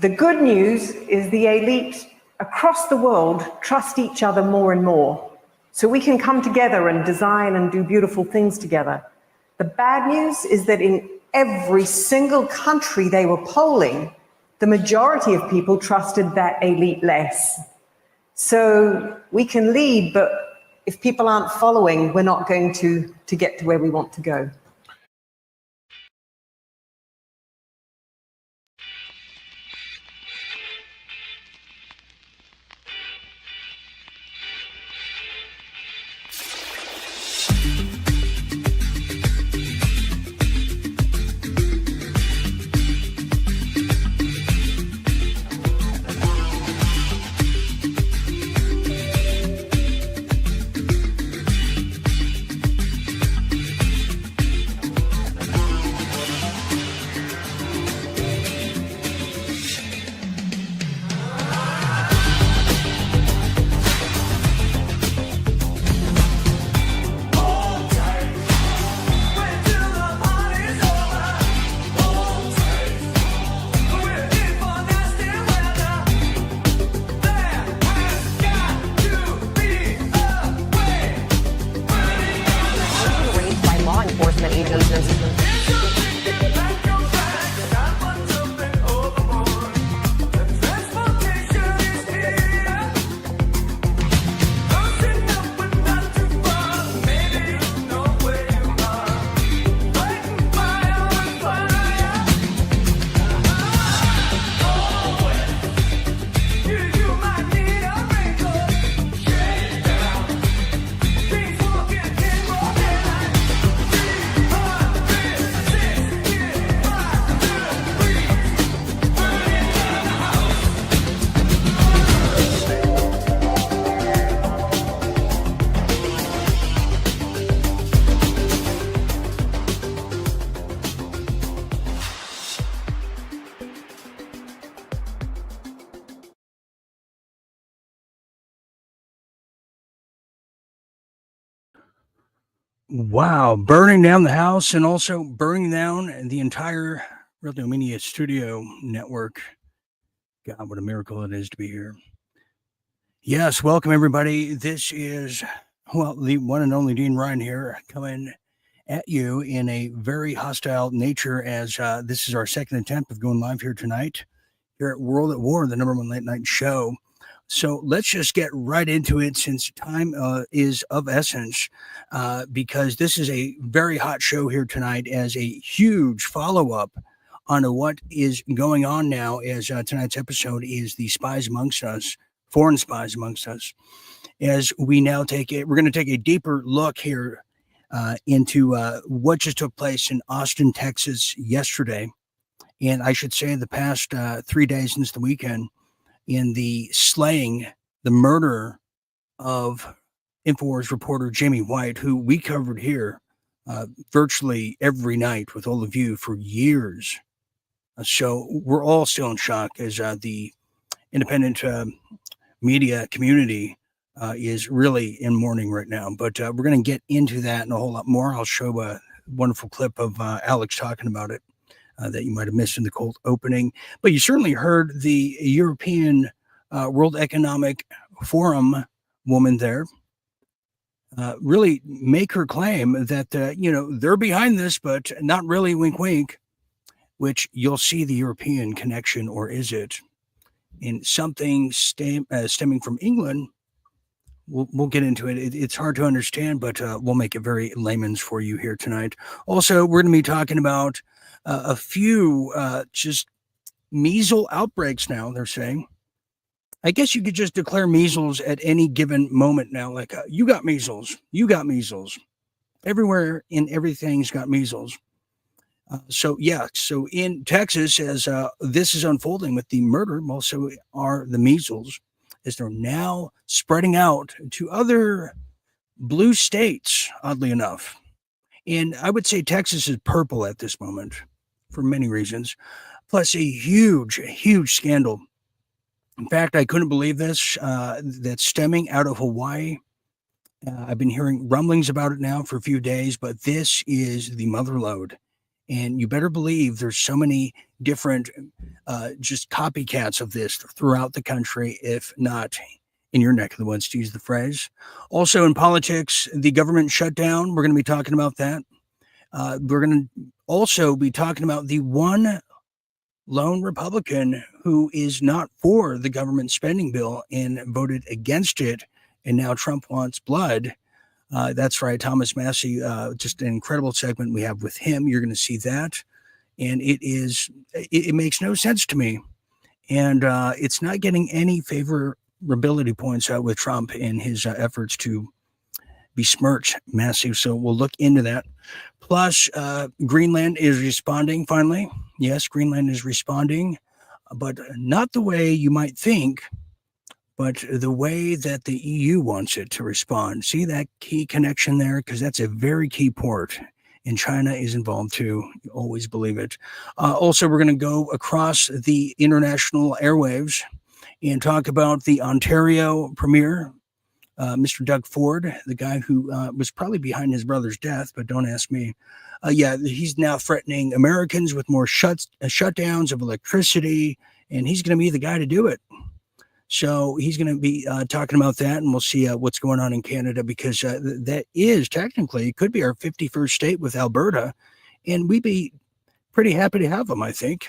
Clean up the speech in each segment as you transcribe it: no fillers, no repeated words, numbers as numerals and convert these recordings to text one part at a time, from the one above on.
The good news is the elite across the world trust each other more and more. So we can come together and design and do beautiful things together. The bad news is that in every single country they were polling, the majority of people trusted that elite less. So we can lead, but if people aren't following, we're not going to get to where we want to go. Wow, burning down the house and also burning down the entire Radio Media Studio network. God, what a miracle it is to be here. Yes, welcome everybody. This is, well, the one and only Dean Ryan here, coming at you in a very hostile nature, as this is our second attempt of going live here tonight, here at World at War, the #1 late night show. So let's just get right into it, since time is of essence, because this is a very hot show here tonight, as a huge follow-up on what is going on now, as tonight's episode is the spies amongst us, foreign spies amongst us. As we now we're going to take a deeper look here into what just took place in Austin, Texas yesterday. And I should say the past 3 days since the weekend, in the slaying, the murder of InfoWars reporter Jamie White, who we covered here virtually every night with all of you for years. So we're all still in shock, as the independent media community is really in mourning right now. But we're going to get into that and a whole lot more. I'll show a wonderful clip of Alex talking about it that you might have missed in the cold opening. But you certainly heard the European World Economic Forum woman there really make her claim that, they're behind this, but not really, wink, wink, which you'll see the European connection, or is it in something stemming from England? We'll get into it. It's hard to understand, but we'll make it very layman's for you here tonight. Also, we're going to be talking about a few just measles outbreaks now, they're saying. I guess you could just declare measles at any given moment now, like you got measles, everywhere in everything's got measles. So in Texas, as this is unfolding with the murder, also are the measles, as they're now spreading out to other blue states, oddly enough. And I would say Texas is purple at this moment for many reasons, plus a huge scandal. In fact, I couldn't believe this, that's stemming out of Hawaii. I've been hearing rumblings about it now for a few days, but this is the mother lode. And you better believe there's so many different just copycats of this throughout the country, if not in your neck of the woods, to use the phrase. Also in politics, the government shutdown. We're going to be talking about that. We're going to also be talking about the one lone Republican who is not for the government spending bill and voted against it. And now Trump wants blood. That's right, Thomas Massey. Just an incredible segment we have with him. You're going to see that. And it makes no sense to me. And it's not getting any favorability points out with Trump in his efforts to besmirch Massey. So we'll look into that. Plus, Greenland is responding finally. Yes, Greenland is responding, but not the way you might think, but the way that the EU wants it to respond. See that key connection there? Because that's a very key port. And China is involved too. You always believe it. Also, we're going to go across the international airwaves and talk about the Ontario Premier, Mr. Doug Ford, the guy who was probably behind his brother's death, but don't ask me. He's now threatening Americans with more shutdowns of electricity, and he's going to be the guy to do it. So he's going to be talking about that, and we'll see what's going on in Canada, because that is technically, it could be our 51st state with Alberta, and we'd be pretty happy to have them, I think.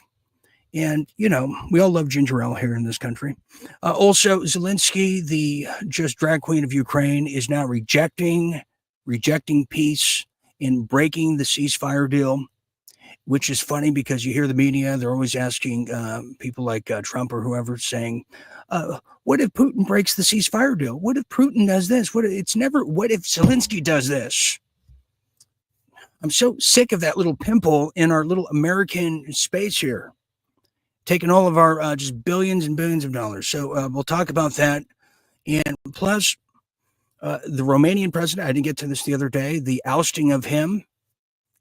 And, we all love ginger ale here in this country. Also, Zelensky, the just drag queen of Ukraine, is now rejecting peace and breaking the ceasefire deal, which is funny because you hear the media, they're always asking people like Trump or whoever, saying, what if Putin breaks the ceasefire deal? What if Putin does this? What if Zelensky does this? I'm so sick of that little pimple in our little American space here, taking all of our just billions and billions of dollars. So we'll talk about that. And plus, the Romanian president, I didn't get to this the other day, the ousting of him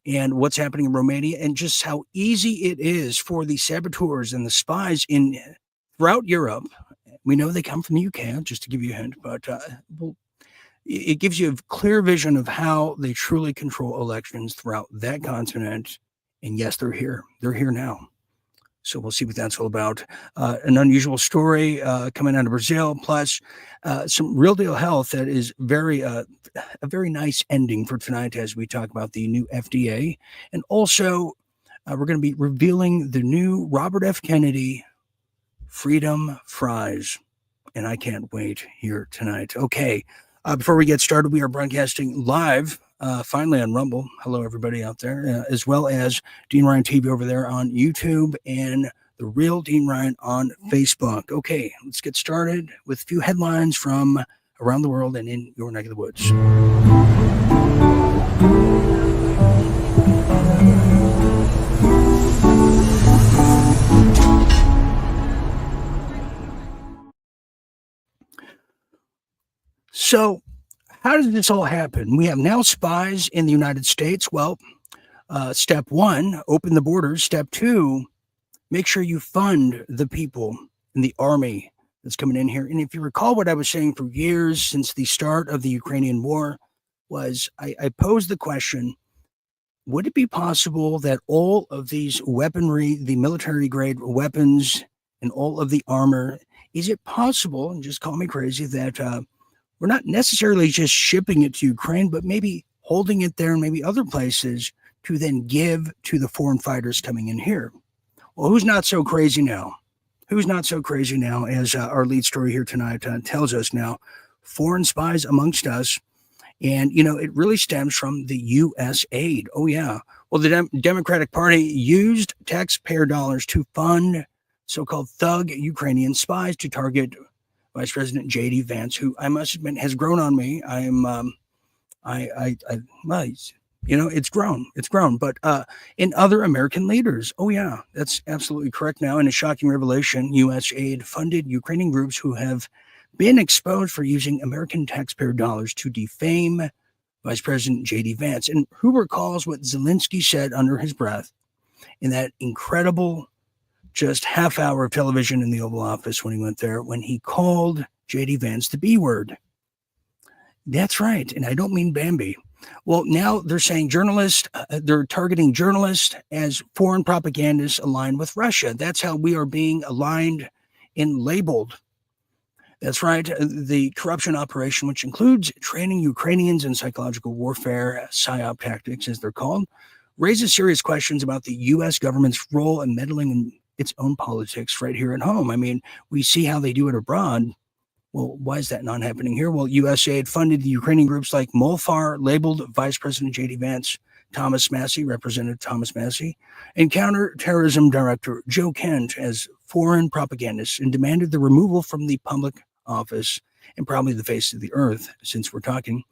and what's happening in Romania, and just how easy it is for the saboteurs and the spies throughout Europe. We know they come from the UK, just to give you a hint, but it gives you a clear vision of how they truly control elections throughout that continent. And yes, they're here. They're here now. So we'll see what that's all about. An unusual story coming out of Brazil, plus some real deal health that is a very nice ending for tonight as we talk about the new FDA. And also, we're going to be revealing the new Robert F. Kennedy Freedom Fries. And I can't wait here tonight. Okay, before we get started, we are broadcasting live finally on Rumble. Hello, everybody out there, as well as Dean Ryan TV over there on YouTube and The Real Dean Ryan on Facebook. Okay, let's get started with a few headlines from around the world and in your neck of the woods. So, how does this all happen? We have now spies in the United States. Well, step one, open the borders. Step two, make sure you fund the people in the army that's coming in here. And if you recall what I was saying for years since the start of the Ukrainian war, was I posed the question, would it be possible that all of these weaponry, the military grade weapons and all of the armor, is it possible, and just call me crazy, that we're not necessarily just shipping it to Ukraine, but maybe holding it there and maybe other places to then give to the foreign fighters coming in here? Well, who's not so crazy now? Who's not so crazy now, as our lead story here tonight tells us now, foreign spies amongst us. And, it really stems from the U.S. aid. Oh, yeah. Well, the Democratic Party used taxpayer dollars to fund so-called thug Ukrainian spies to target Vice President J.D. Vance, who I must admit has grown on me. It's grown. But in other American leaders, oh yeah, that's absolutely correct. Now, in a shocking revelation, U.S. aid funded Ukrainian groups who have been exposed for using American taxpayer dollars to defame Vice President J.D. Vance. And who recalls what Zelensky said under his breath in that incredible just half hour of television in the Oval Office when he went there, when he called J.D. Vance the B word? That's right. And I don't mean Bambi. Well, now they're saying journalists, they're targeting journalists as foreign propagandists aligned with Russia. That's how we are being aligned and labeled. That's right. The corruption operation, which includes training Ukrainians in psychological warfare, psyop tactics, as they're called, raises serious questions about the U.S. government's role in meddling in its own politics right here at home. I mean, we see how they do it abroad. Well, why is that not happening here? Well, USAID funded the Ukrainian groups like MOLFAR, labeled Vice President J.D. Vance, Thomas Massey, Representative Thomas Massey, and Counterterrorism Director Joe Kent as foreign propagandists, and demanded the removal from the public office and probably the face of the earth, since we're talking.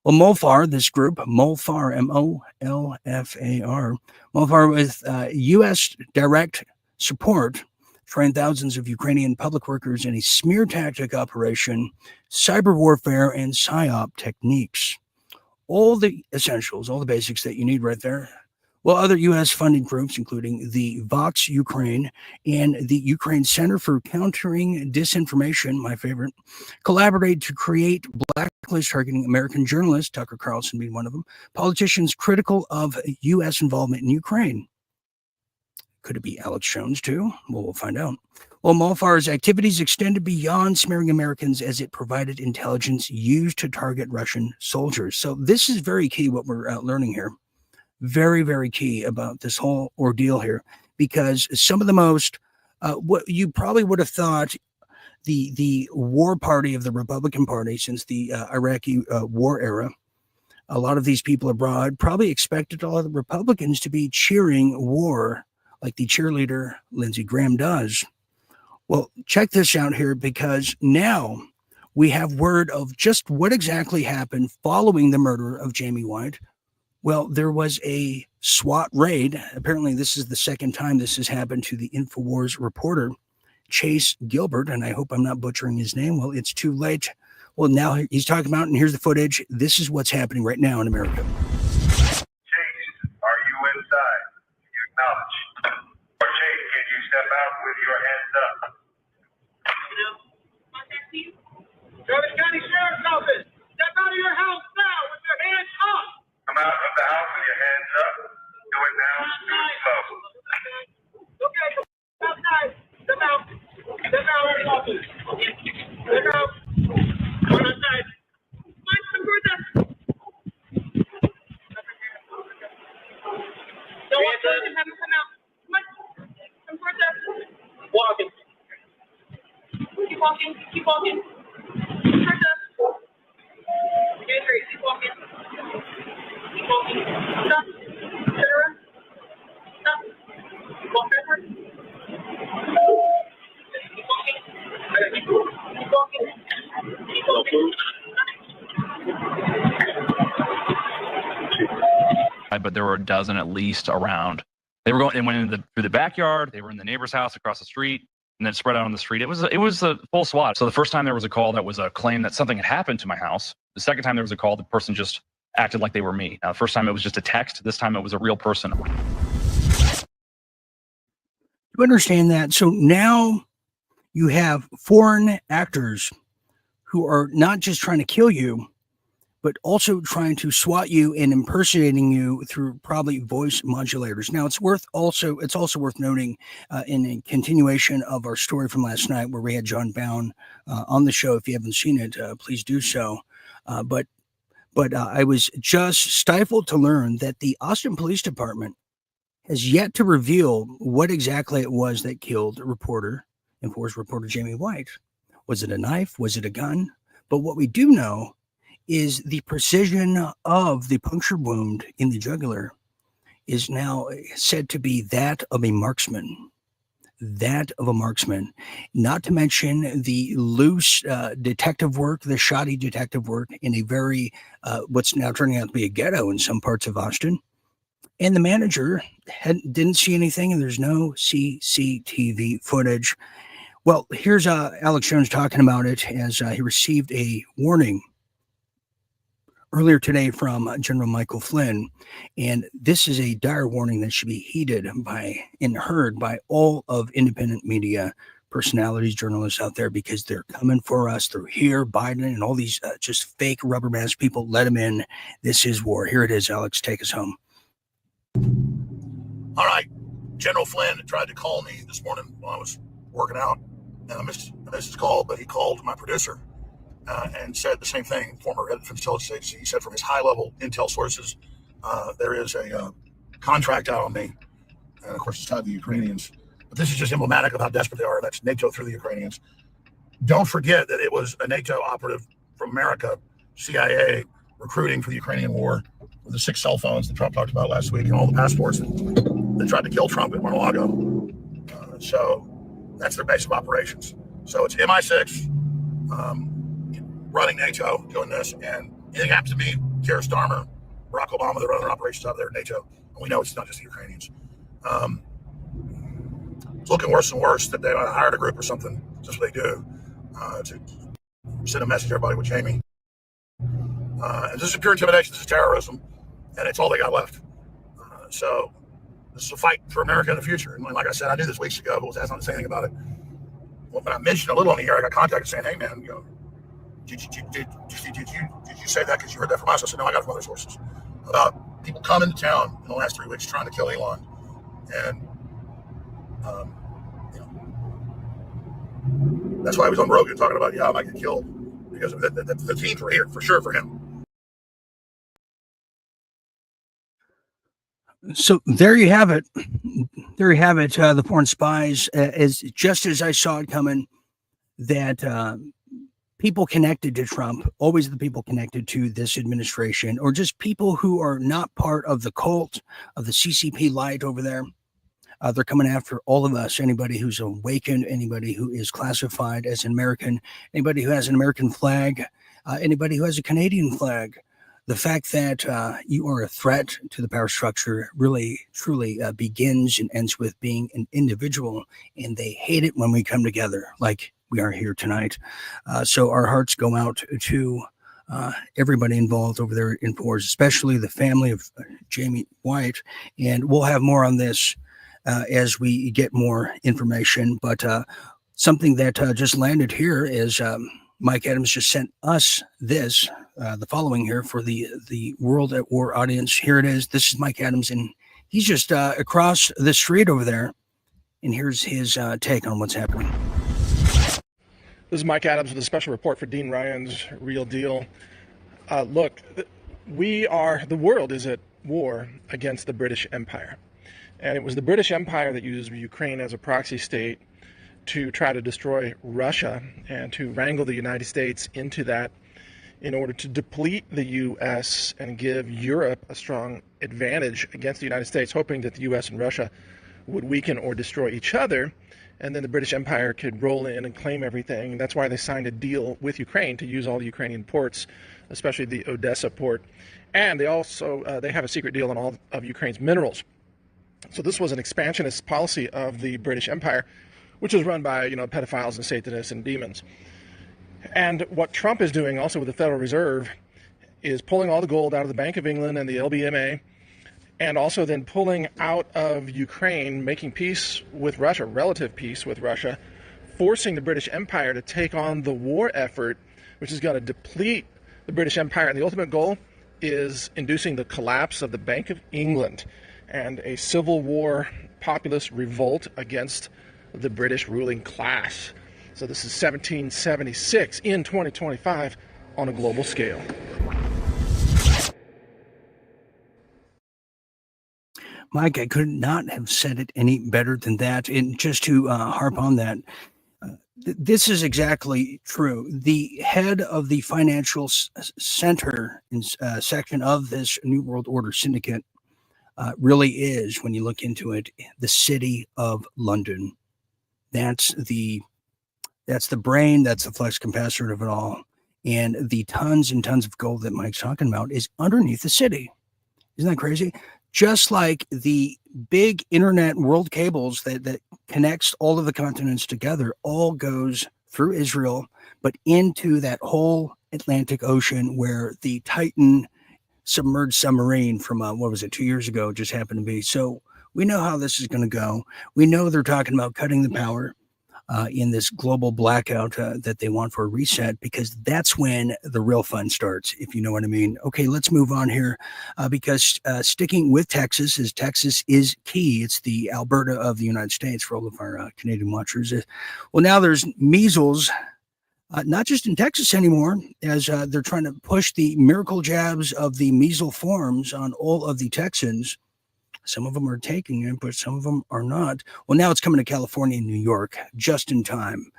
Well, MOLFAR, this group, MOLFAR, M-O-L-F-A-R, MOLFAR with U.S. direct support, trained thousands of Ukrainian public workers in a smear tactic operation, cyber warfare, and psyop techniques. All the essentials, all the basics that you need right there. Well, other U.S. funded groups, including the Vox Ukraine and the Ukraine Center for Countering Disinformation, my favorite, collaborate to create blacklists targeting American journalists, Tucker Carlson being one of them, politicians critical of U.S. involvement in Ukraine. Could it be Alex Jones too? Well, we'll find out. Well, MOLFAR's activities extended beyond smearing Americans as it provided intelligence used to target Russian soldiers. So this is very key, what we're learning here. Very, very key about this whole ordeal here, because some of the most, what you probably would have thought the war party of the Republican Party since the Iraqi war era, a lot of these people abroad probably expected all of the Republicans to be cheering war like the cheerleader Lindsey Graham does. Well, check this out here, because now we have word of just what exactly happened following the murder of Jamie White. Well, there was a SWAT raid. Apparently, this is the second time this has happened to the InfoWars reporter, Chase Gilbert, and I hope I'm not butchering his name. Well, it's too late. Well, now he's talking about, and here's the footage. This is what's happening right now in America. Chase, are you inside? You acknowledge. Or Chase, can you step out with your hands up? Travis County Sheriff's Office, step out of your house now with your hands up. Come out of the house with your hands up. Do it now. Do it slow. Okay, outside. Step out. Step out of the office. Step out. Come outside. Mike, come towards us. Don't walk towards him. Have him come out. Mike, come towards us. Walking. Keep walking. Keep walking. Towards us. Okay, great. Keep walking. Keep walking. Stop. Turn around. Stop. Walk backward. Keep walking. Keep walking. Keep walking. But there were a dozen at least around. They went through the backyard. They were in the neighbor's house across the street, and then spread out on the street. It was a full SWAT. So the first time there was a call, that was a claim that something had happened to my house. The second time there was a call, the person just acted like they were me. Now, the first time it was just a text. This time it was a real person. You understand that? So now you have foreign actors who are not just trying to kill you, but also trying to swat you and impersonating you through probably voice modulators. Now, it's also worth noting in a continuation of our story from last night, where we had John Bound on the show. If you haven't seen it, please do so. But I was just stifled to learn that the Austin Police Department has yet to reveal what exactly it was that killed InfoWars reporter Jamie White. Was it a knife? Was it a gun? But what we do know is the precision of the puncture wound in the jugular is now said to be that of a marksman. That of a marksman. Not to mention the loose detective work, the shoddy detective work in a very, what's now turning out to be a ghetto in some parts of Austin. And the manager didn't see anything, and there's no CCTV footage. Well, here's Alex Jones talking about it as he received a warning earlier today from General Michael Flynn. And this is a dire warning that should be heeded by and heard by all of independent media personalities, journalists out there, because they're coming for us through here, Biden, and all these just fake rubber mask people. Let them in. This is war. Here it is, Alex. Take us home. All right. General Flynn tried to call me this morning while I was working out. And I missed his call, but he called my producer and said the same thing, former head of the Defense Intelligence Agency. He said from his high-level intel sources, there is a contract out on me. And, of course, it's tied to the Ukrainians. But this is just emblematic of how desperate they are. That's NATO through the Ukrainians. Don't forget that it was a NATO operative from America, CIA, recruiting for the Ukrainian war with the 6 cell phones that Trump talked about last week and all the passports that tried to kill Trump at Mar-a-Lago. So that's their base of operations. So it's MI6 running NATO, doing this. And anything happens to me, Keir Starmer, Barack Obama, they're running operations out there at NATO. And we know it's not just the Ukrainians. It's looking worse and worse that they hired a group or something, just what they do, to send a message to everybody with Jamie. And this is pure intimidation. This is terrorism. And it's all they got left. So this is a fight for America in the future. And like I said, I knew this weeks ago, but was asked not to say anything about it. Well, when I mentioned a little on the air, I got contacted saying, "Hey, man, did you say that because you heard that from us?" I said, "No, I got it from other sources about people coming to town in the last 3 weeks trying to kill Elon." And that's why I was on Rogan talking about, I might get killed because the teams were here for sure for him. So there you have it. There you have it. The foreign spies, is just as I saw it coming, that people connected to Trump, always the people connected to this administration, or just people who are not part of the cult of the CCP light over there. They're coming after all of us, anybody who's awakened, anybody who is classified as an American, anybody who has an American flag, anybody who has a Canadian flag. The fact that you are a threat to the power structure really, truly begins and ends with being an individual, and they hate it when we come together like we are here tonight. So our hearts go out to everybody involved over there in Force, especially the family of Jamie White, and we'll have more on this as we get more information. But something that just landed here is Mike Adams just sent us this, the following here for the World at War audience. Here it is. This is Mike Adams, and he's just across the street over there. And here's his take on what's happening. This is Mike Adams with a special report for Dean Ryan's Real Deal. Look, the world is at war against the British Empire. And it was the British Empire that used Ukraine as a proxy state to try to destroy Russia and to wrangle the United States into that in order to deplete the U.S. and give Europe a strong advantage against the United States, hoping that the U.S. and Russia would weaken or destroy each other, and then the British Empire could roll in and claim everything. That's why they signed a deal with Ukraine to use all the Ukrainian ports, especially the Odessa port. And they also they have a secret deal on all of Ukraine's minerals. So this was an expansionist policy of the British Empire, which is run by, pedophiles and Satanists and demons. And what Trump is doing also with the Federal Reserve is pulling all the gold out of the Bank of England and the LBMA, and also then pulling out of Ukraine, making peace with Russia, relative peace with Russia, forcing the British Empire to take on the war effort, which is going to deplete the British Empire. And the ultimate goal is inducing the collapse of the Bank of England and a civil war populist revolt against the British ruling class. So this is 1776 in 2025 on a global scale. Mike, I could not have said it any better than that. And just to harp on that, this is exactly true. The head of the financial center section of this New World Order syndicate really is, when you look into it, the city of London. That's the brain, that's the flesh capacitor of it all. And the tons and tons of gold that Mike's talking about is underneath the city. Isn't that crazy? Just like the big internet world cables that connects all of the continents together all goes through Israel, but into that whole Atlantic Ocean where the Titan submerged submarine from, 2 years ago just happened to be. So we know how this is going to go. We know they're talking about cutting the power. in this global blackout that they want for a reset, because that's when the real fun starts, if you know what I mean. Okay, let's move on here because sticking with Texas, as Texas is key. It's the Alberta of the United States for all of our Canadian watchers. Well, now there's measles. Not just in Texas anymore, as they're trying to push the miracle jabs of the measles forms on all of the Texans. Some of them are taking it, but some of them are not. Well, now it's coming to California and New York just in time.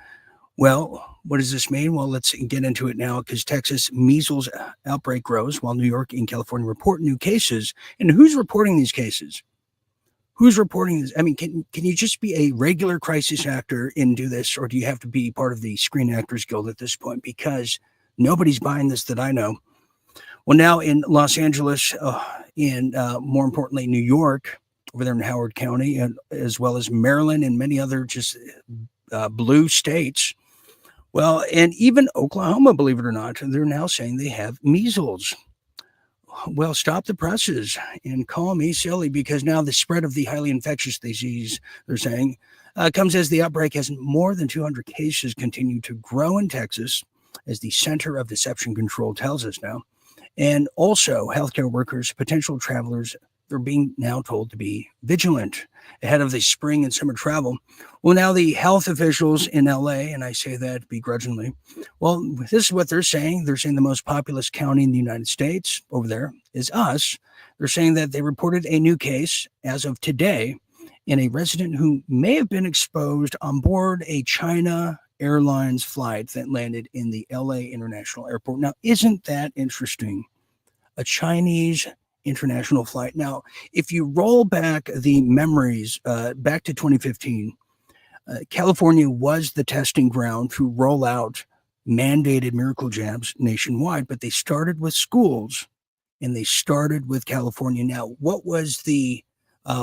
Well, what does this mean? Well, let's get into it now, because Texas measles outbreak grows while New York and California report new cases. And who's reporting these cases? Who's reporting this? I mean, can you just be a regular crisis actor and do this, or do you have to be part of the Screen Actors Guild at this point? Because nobody's buying this that I know. Well, now in Los Angeles and more importantly, New York, over there in Howard County, and as well as Maryland and many other just blue states. Well, and even Oklahoma, believe it or not, they're now saying they have measles. Well, stop the presses and call me silly, because now the spread of the highly infectious disease, they're saying, comes as the outbreak has more than 200 cases continue to grow in Texas, as the Center of Deception Control tells us now. And also healthcare workers, potential travelers, they're being now told to be vigilant ahead of the spring and summer travel. Well, now the health officials in LA, and I say that begrudgingly, well, this is what they're saying. They're saying the most populous county in the United States over there is us. They're saying that they reported a new case as of today in a resident who may have been exposed on board a China Airlines flight that landed in the LA International Airport. Now, isn't that interesting? A Chinese international flight. Now, if you roll back the memories back to 2015, California was the testing ground to roll out mandated miracle jabs nationwide, but they started with schools and they started with California. Now, what was the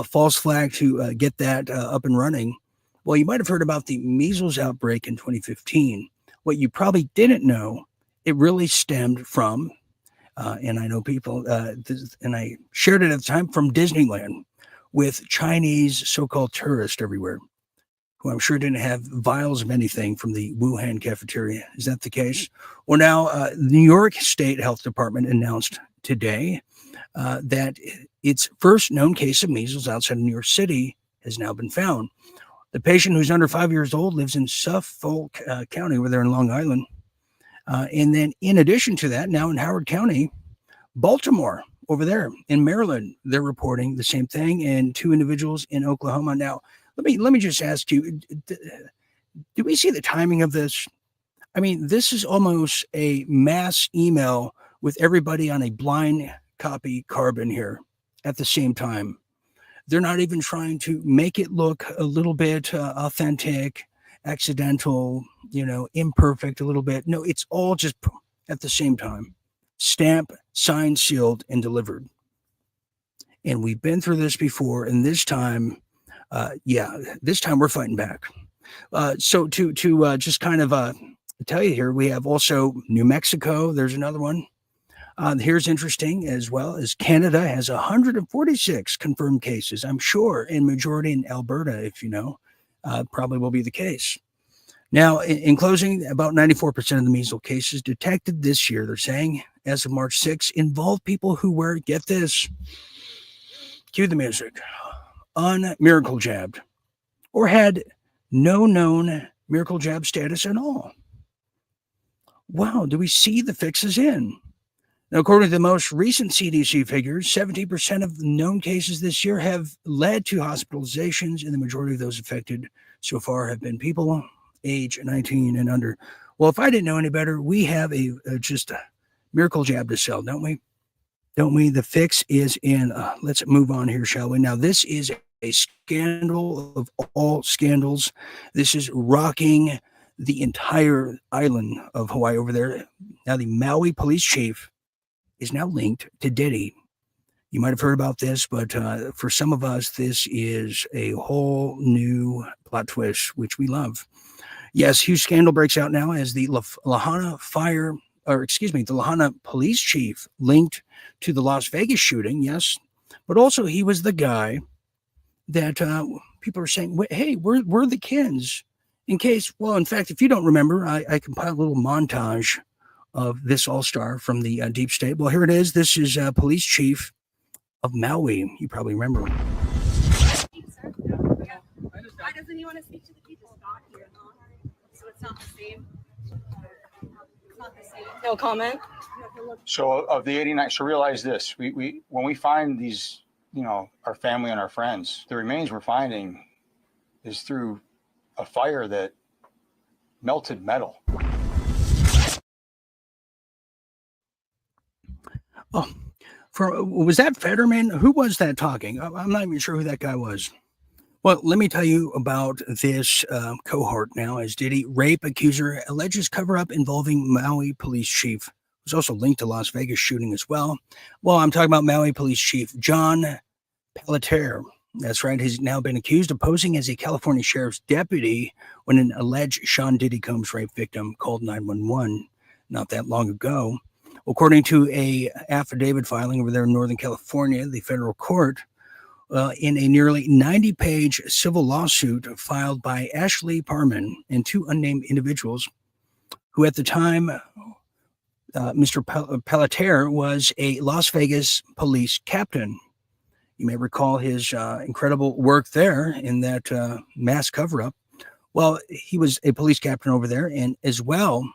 false flag to get that up and running? Well, you might have heard about the measles outbreak in 2015. What you probably didn't know, it really stemmed from, and I know people, and I shared it at the time, from Disneyland, with Chinese so-called tourists everywhere, who I'm sure didn't have vials of anything from the Wuhan cafeteria. Is that the case? Well, now, New York State Health Department announced today that its first known case of measles outside of New York City has now been found. The patient, who's under 5 years old, lives in Suffolk County, over there in Long Island. And then in addition to that, now in Howard County, Baltimore, over there in Maryland, they're reporting the same thing, and 2 individuals in Oklahoma. Now, let me just ask you, do we see the timing of this? I mean, this is almost a mass email with everybody on a blind copy carbon here at the same time. They're not even trying to make it look a little bit authentic, accidental, imperfect a little bit. No, it's all just at the same time. Stamp, signed, sealed, and delivered. And we've been through this before, and this time, this time we're fighting back. So to just kind of tell you here, we have also New Mexico. There's another one. Here's interesting as well, as Canada has 146 confirmed cases, I'm sure, and majority in Alberta, if you know, probably will be the case. Now, in closing, about 94% of the measles cases detected this year, they're saying, as of March 6, involve people who were, get this, cue the music, miracle jabbed, or had no known miracle jab status at all. Wow, do we see the fixes in? Now, according to the most recent CDC figures, 70% of known cases this year have led to hospitalizations, and the majority of those affected so far have been people age 19 and under. Well, if I didn't know any better, we have just a miracle jab to sell, don't we? Don't we? The fix is in. Let's move on here, shall we? Now, this is a scandal of all scandals. This is rocking the entire island of Hawaii over there. Now, the Maui police chief is now linked to Diddy. You might have heard about this, but for some of us, this is a whole new plot twist, which we love. Yes, huge scandal breaks out now as the Lahaina the Lahaina police chief linked to the Las Vegas shooting, yes, but also he was the guy that people are saying, hey, we're the Kens. in case, well, in fact, if you don't remember, I compiled a little montage of this all-star from the deep state. Well, here it is. This is police chief of Maui. You probably remember him. Why doesn't he want to speak to the people? So it's not the same. It's not the same. No comment. So of the 89, so realize this: we when we find these, our family and our friends, the remains we're finding is through a fire that melted metal. Oh, was that Fetterman? Who was that talking? I'm not even sure who that guy was. Well, let me tell you about this cohort now. As Diddy rape accuser alleges cover-up involving Maui police chief. It was also linked to Las Vegas shooting as well. Well, I'm talking about Maui police chief John Pelletier. That's right. He's now been accused of posing as a California sheriff's deputy when an alleged Sean Diddy Combs rape victim called 911 not that long ago. According to a affidavit filing over there in Northern California, the federal court, in a nearly 90-page civil lawsuit filed by Ashley Parman and two unnamed individuals who at the time, Mr. Pelletier was a Las Vegas police captain. You may recall his incredible work there in that mass cover-up. Well, he was a police captain over there, and as well,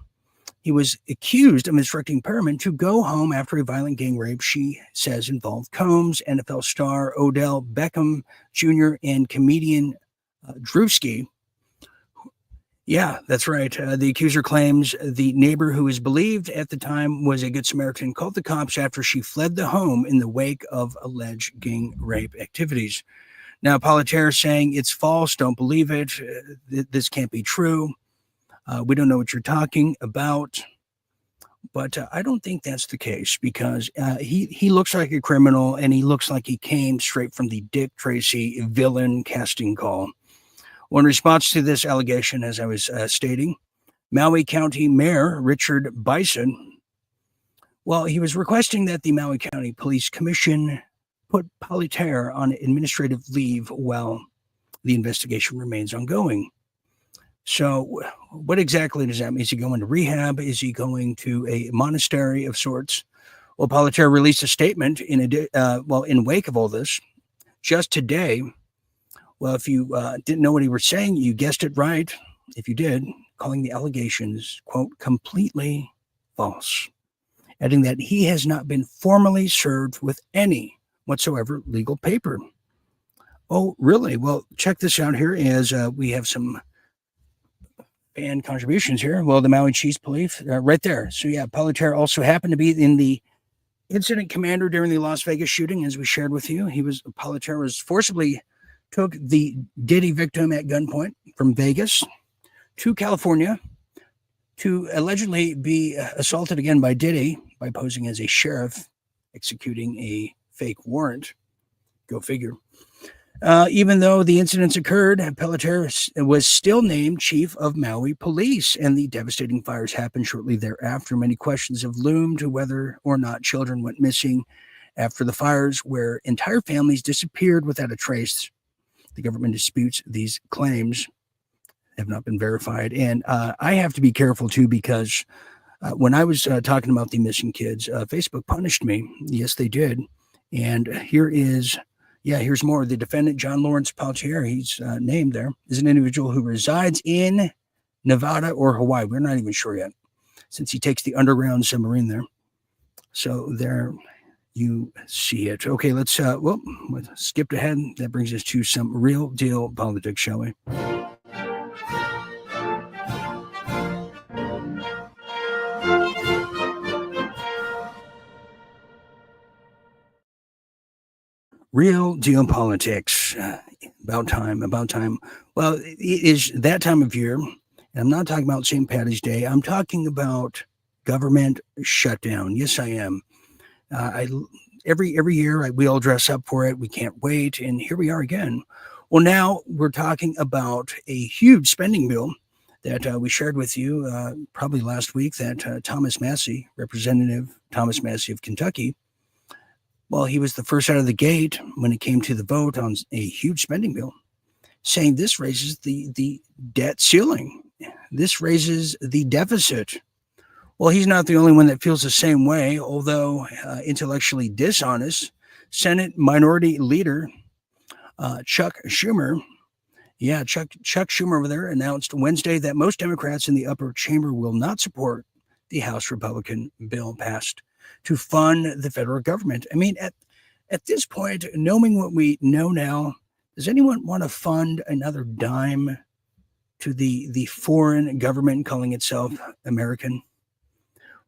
he was accused of instructing Perriman to go home after a violent gang rape she says involved Combs, NFL star Odell Beckham Jr., and comedian Drewski. Yeah, that's right. The accuser claims the neighbor, who is believed at the time was a Good Samaritan, called the cops after she fled the home in the wake of alleged gang rape activities. Now, Pelletier is saying it's false. Don't believe it. This can't be true. We don't know what you're talking about, but I don't think that's the case because he looks like a criminal and he looks like he came straight from the Dick Tracy villain casting call. Well, in response to this allegation, as I was stating, Maui County Mayor Richard Bison, well, he was requesting that the Maui County Police Commission put Pelletier on administrative leave while the investigation remains ongoing. So what exactly does that mean? Is he going to rehab? Is he going to a monastery of sorts? Well, Pelletier released a statement in wake of all this just today. Well, if you didn't know what he was saying, you guessed it right. If you did, calling the allegations, quote, completely false, adding that he has not been formally served with any whatsoever legal paper. Oh, really? Well, check this out here as we have some fan contributions here. Well, the Maui Chiefs Police, right there. So yeah, Pelletier also happened to be in the incident commander during the Las Vegas shooting, as we shared with you. Pelletier was forcibly took the Diddy victim at gunpoint from Vegas to California to allegedly be assaulted again by Diddy by posing as a sheriff, executing a fake warrant. Go figure. Even though the incidents occurred, Pelletier was still named chief of Maui Police, and the devastating fires happened shortly thereafter. Many questions have loomed to whether or not children went missing after the fires, where entire families disappeared without a trace. The government disputes these claims, have not been verified. And I have to be careful, too, because when I was talking about the missing kids, Facebook punished me. Yes, they did. And here's more. The defendant, John Lawrence Pelletier, he's named there, is an individual who resides in Nevada or Hawaii. We're not even sure yet, since he takes the underground submarine there. So there you see it. Okay, let's skip ahead. That brings us to some real deal politics, shall we? Real deal politics. About time. Well, it is that time of year. And I'm not talking about St. Paddy's Day. I'm talking about government shutdown. Yes, I am. Every year we all dress up for it. We can't wait. And here we are again. Well, now we're talking about a huge spending bill that we shared with you probably last week, that Thomas Massie, Representative Thomas Massie of Kentucky, well, he was the first out of the gate when it came to the vote on a huge spending bill. saying this raises the debt ceiling. This raises the deficit. Well, he's not the only one that feels the same way, although intellectually dishonest. Senate Minority Leader Chuck Schumer, Chuck Schumer over there announced Wednesday that most Democrats in the upper chamber will not support the House Republican bill passed to fund the federal government. I mean, at this point, knowing what we know now, does anyone want to fund another dime to the foreign government calling itself American?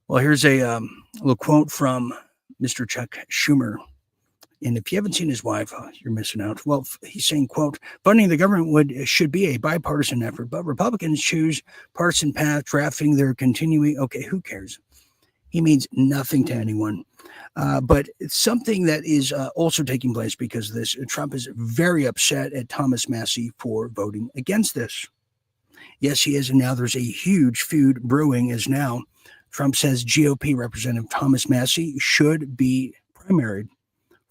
Well, here's a little quote from Mr. Chuck Schumer. And if you haven't seen his wife, you're missing out. Well, he's saying, quote, funding the government should be a bipartisan effort, but Republicans choose partisan path, drafting their continuing. Okay, who cares? He means nothing to anyone. But it's something that is also taking place because of this. Trump is very upset at Thomas Massie for voting against this. Yes, he is. And now there's a huge feud brewing as now Trump says GOP Representative Thomas Massie should be primaried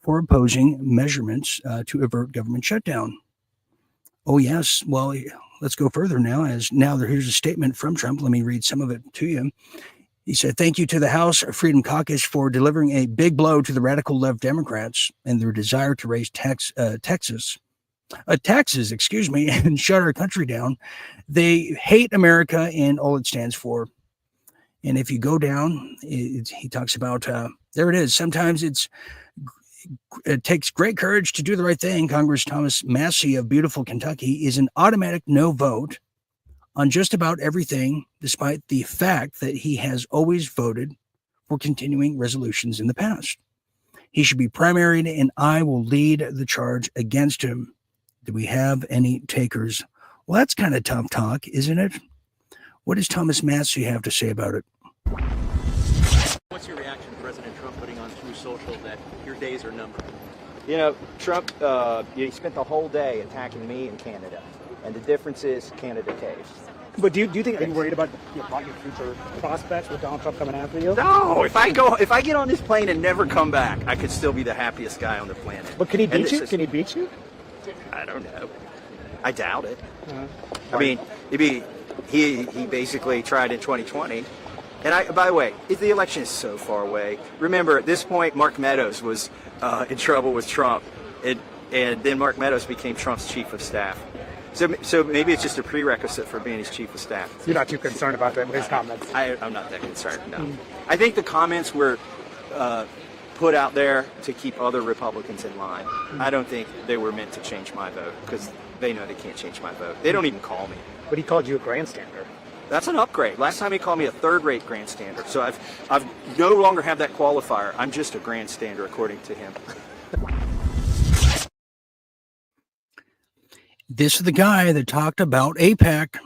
for opposing measurements to avert government shutdown. Oh, yes. Well, let's go further now. Here's a statement from Trump. Let me read some of it to you. He said, thank you to the House Freedom Caucus for delivering a big blow to the radical left Democrats and their desire to raise taxes, and shut our country down. They hate America and all it stands for. And if you go down, he talks about, there it is. Sometimes it takes great courage to do the right thing. Congress Thomas Massie of beautiful Kentucky is an automatic no vote on just about everything, despite the fact that he has always voted for continuing resolutions in the past. He should be primaried, and I will lead the charge against him. Do we have any takers? Well, that's kind of tough talk, isn't it? What does Thomas Massie have to say about it? What's your reaction to President Trump putting on True Social that your days are numbered? You know, Trump, he spent the whole day attacking me in Canada. And the difference is Canada caves. But do you think, are you worried about your future prospects with Donald Trump coming after you? No, if I get on this plane and never come back, I could still be the happiest guy on the planet. But can he beat you? Can he beat you? I don't know. I doubt it. I mean, he basically tried in 2020. And by the way, the election is so far away. Remember, at this point, Mark Meadows was in trouble with Trump. And then Mark Meadows became Trump's chief of staff. So maybe it's just a prerequisite for being his chief of staff. You're not too concerned about that with his comments? I'm not that concerned, no. I think the comments were put out there to keep other Republicans in line. I don't think they were meant to change my vote because they know they can't change my vote. They don't even call me. But he called you a grandstander. That's an upgrade. Last time he called me a third-rate grandstander. So I've no longer have that qualifier. I'm just a grandstander according to him. This is the guy that talked about AIPAC.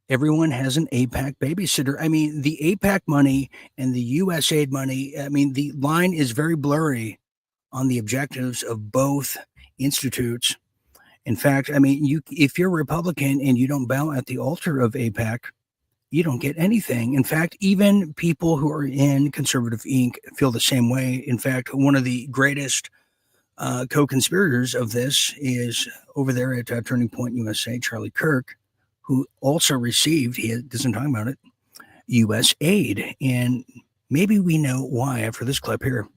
Everyone has an AIPAC babysitter. I mean, the AIPAC money and the USAID money, I mean, the line is very blurry on the objectives of both institutes. In fact, I mean, if you're a Republican and you don't bow at the altar of AIPAC, you don't get anything. In fact, even people who are in Conservative Inc. feel the same way. In fact, one of the greatest co-conspirators of this is over there at Turning Point USA, Charlie Kirk, who also received, he doesn't talk about it, U.S. aid. And maybe we know why after this clip here.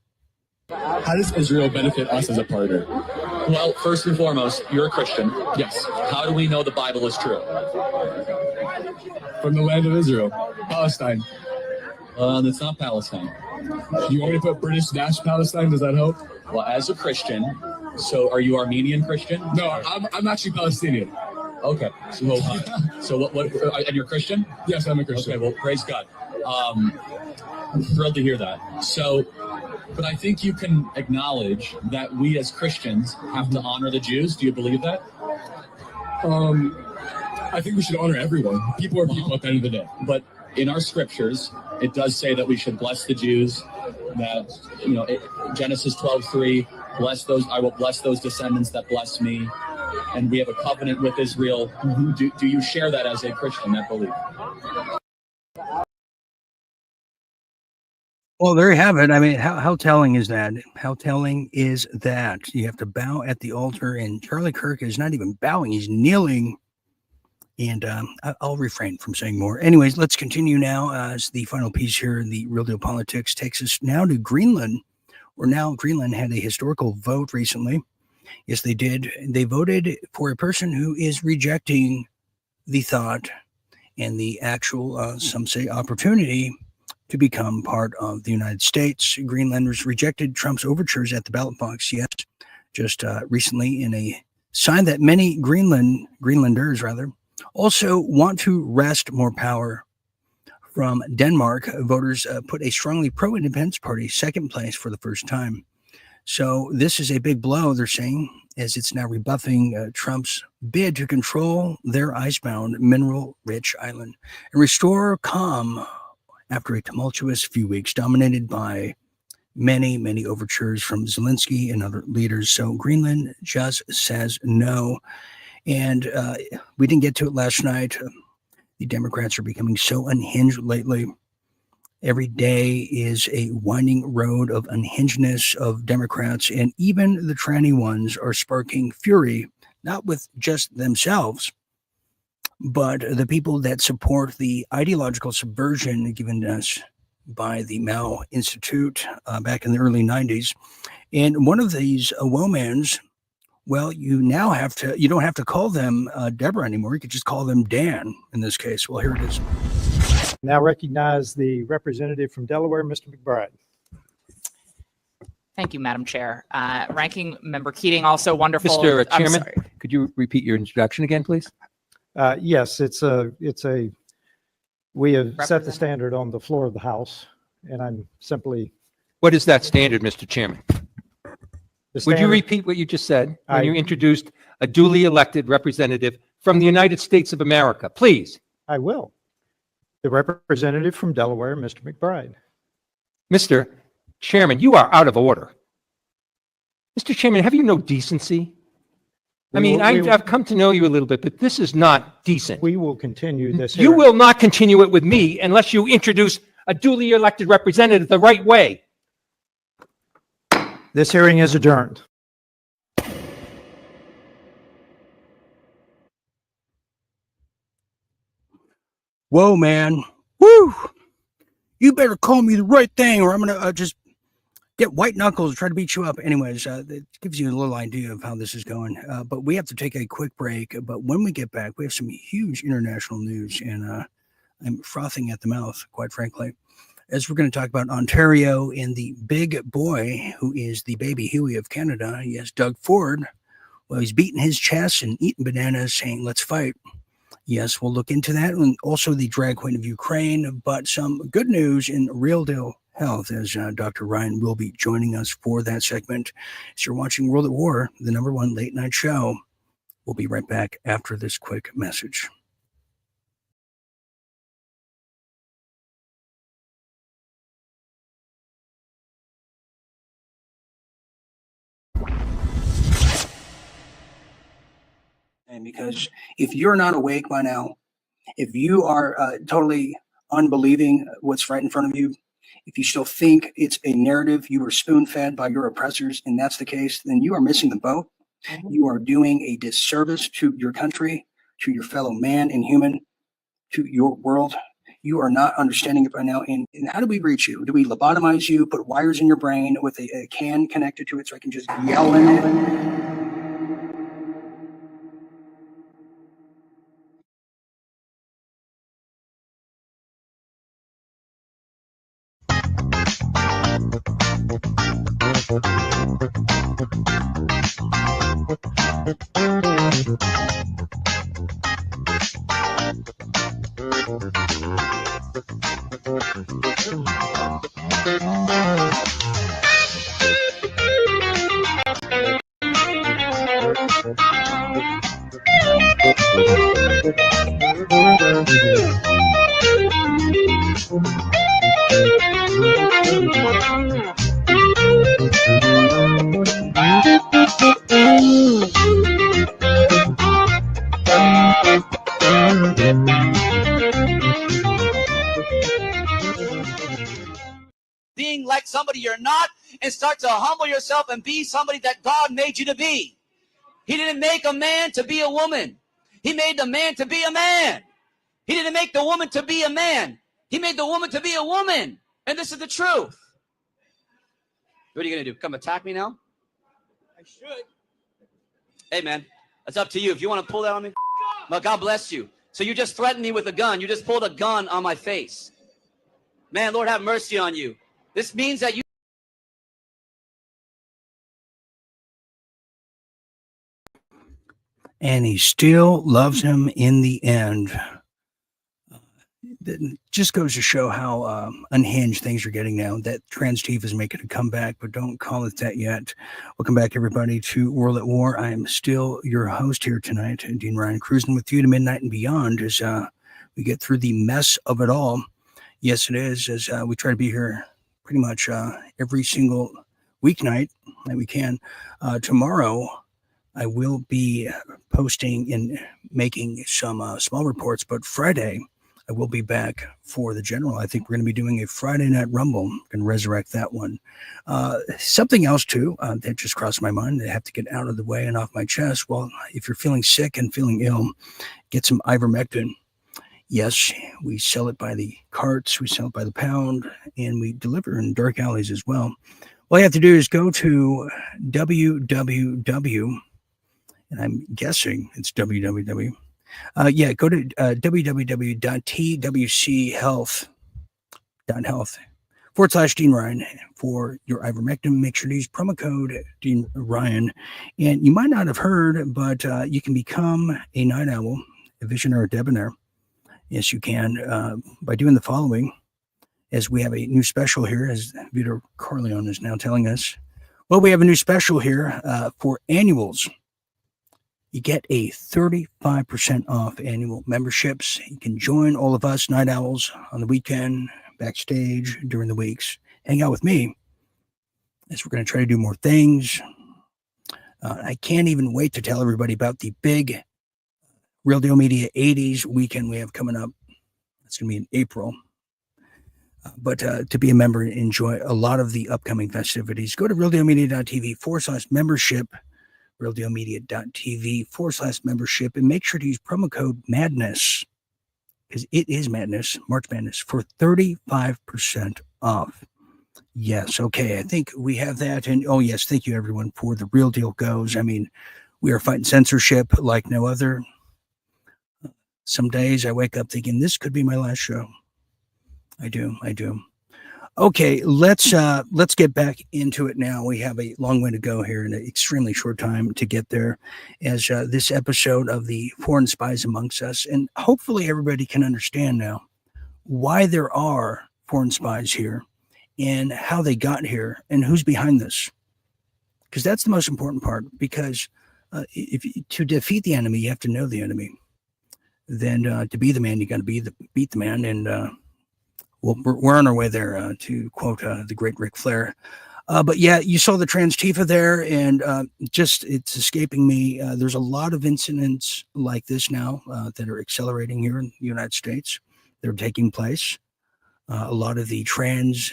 How does Israel benefit us as a partner? Well, first and foremost, you're a Christian. Yes. How do we know the Bible is true? From the land of Israel, Palestine. That's not Palestine. You want me to put British dash Palestine? Does that help? Well, as a Christian, so are you Armenian Christian? No, I'm actually Palestinian. Okay. So what? And you're Christian? Yes, I'm a Christian. Okay. Well, praise God. I'm thrilled to hear that. So, but I think you can acknowledge that we as Christians have to honor the Jews. Do you believe that? I think we should honor everyone. People are people at the end of the day. But in our scriptures, it does say that we should bless the Jews. That, you know, Genesis 12:3, bless those. I will bless those descendants that bless me. And we have a covenant with Israel. Do you share that as a Christian, that belief? Well, there you have it. I mean, how telling is that? How telling is that? You have to bow at the altar, and Charlie Kirk is not even bowing; he's kneeling. And I'll refrain from saying more. Anyways, let's continue now as the final piece here in the Real Deal Politics takes us now to Greenland, where now Greenland had a historical vote recently. Yes, they did. They voted for a person who is rejecting the thought and the actual, some say, opportunity to become part of the United States. Greenlanders rejected Trump's overtures at the ballot box, yes, just recently in a sign that many Greenlanders also want to wrest more power from Denmark. Voters put a strongly pro-independence party second place for the first time. So this is a big blow, they're saying, as it's now rebuffing Trump's bid to control their icebound, mineral-rich island and restore calm after a tumultuous few weeks dominated by many overtures from Zelensky and other leaders. So Greenland just says no. And we didn't get to it last night. The Democrats are becoming so unhinged lately. Every day is a winding road of unhingedness of Democrats, and even the tranny ones are sparking fury, not with just themselves, but the people that support the ideological subversion given us by the Mao Institute back in the early 90s. And one of these womans, well, you don't have to call them Deborah anymore. You could just call them Dan in this case. Well, here it is. Now recognize the representative from Delaware, Mr. McBride. Thank you, Madam Chair. Ranking Member Keating, also wonderful. Mr. Chairman, could you repeat your introduction again, please? Yes, we have set the standard on the floor of the House, and I'm simply. What is that standard, Mr. Chairman? Would you repeat what you just said when you introduced a duly elected representative from the United States of America, please? I will. The representative from Delaware, Mr. McBride. Mr. Chairman, you are out of order. Mr. Chairman, have you no decency? I've come to know you a little bit, but this is not decent. We will continue this. You will not continue it with me unless you introduce a duly elected representative the right way. This hearing is adjourned. Whoa, man. Woo! You better call me the right thing or I'm going to just get white knuckles, try to beat you up. Anyways, it gives you a little idea of how this is going. But we have to take a quick break. But when we get back, we have some huge international news. And I'm frothing at the mouth, quite frankly, as we're going to talk about Ontario and the big boy who is the baby Huey of Canada. Yes, Doug Ford. Well, he's beating his chest and eating bananas saying, let's fight. Yes, we'll look into that, and also the drag queen of Ukraine, but some good news in Real Deal Health, as Dr. Ryan will be joining us for that segment. As you're watching World at War, the #1 late night show. We'll be right back after this quick message. And because if you're not awake by now, if you are totally unbelieving what's right in front of you, if you still think it's a narrative you were spoon-fed by your oppressors, and that's the case, then you are missing the boat. You are doing a disservice to your country, to your fellow man and human, to your world. You are not understanding it by now. And how do we reach you? Do we lobotomize you, put wires in your brain with a can connected to it so I can just yell in it? like somebody you're not and start to humble yourself and be somebody that God made you to be. He didn't make a man to be a woman. He made the man to be a man. He didn't make the woman to be a man. He made the woman to be a woman. And this is the truth. What are you going to do? Come attack me now? I should. Hey, man, it's up to you. If you want to pull that on me, well, God bless you. So you just threatened me with a gun. You just pulled a gun on my face. Man, Lord have mercy on you. This means that you. And he still loves him in the end. It just goes to show how unhinged things are getting now. That trans Steve is making a comeback, but don't call it that yet. Welcome back, everybody, to World at War. I am still your host here tonight, Dean Ryan, cruising with you to midnight and beyond as we get through the mess of it all. Yes, it is, as we try to be here pretty much every single weeknight that we can. Tomorrow, I will be posting and making some small reports, but Friday, I will be back for the general. I think we're going to be doing a Friday Night Rumble. I'm going to resurrect that one. Something else, too, that just crossed my mind. I have to get out of the way and off my chest. Well, if you're feeling sick and feeling ill, get some Ivermectin. Yes, we sell it by the carts, we sell it by the pound, and we deliver in dark alleys as well. All you have to do is go to www, and I'm guessing it's www. Go to www.twchealth.health/Dean Ryan for your ivermectin. Make sure to use promo code Dean Ryan. And you might not have heard, but you can become a night owl, a visionary, a debonair. Yes, you can by doing the following. As we have a new special here, as Vito Corleone is now telling us. Well, we have a new special here for annuals. You get a 35% off annual memberships. You can join all of us night owls on the weekend, backstage, during the weeks. Hang out with me as we're going to try to do more things. I can't even wait to tell everybody about the big Real Deal Media 80s weekend we have coming up. It's going to be in April. But to be a member and enjoy a lot of the upcoming festivities, go to realdealmedia.tv/membership. realdealmedia.tv/membership, and make sure to use promo code MADNESS, because it is madness, March Madness, for 35% off. Yes, okay, I think we have that. And oh yes, thank you everyone for the Real Deal Goes. I mean, we are fighting censorship like no other. Some days I wake up thinking this could be my last show. I do. Okay, let's get back into it now. We have a long way to go here in an extremely short time to get there as this episode of the Foreign Spies Amongst Us. And hopefully everybody can understand now why there are foreign spies here and how they got here and who's behind this. Because that's the most important part. Because to defeat the enemy, you have to know the enemy. Then to be the man, you got to beat the man. And well, we're on our way there, to quote the great Ric Flair. But yeah, you saw the trans Tifa there, and just it's escaping me. There's a lot of incidents like this now that are accelerating here in the United States. They're taking place. A lot of the trans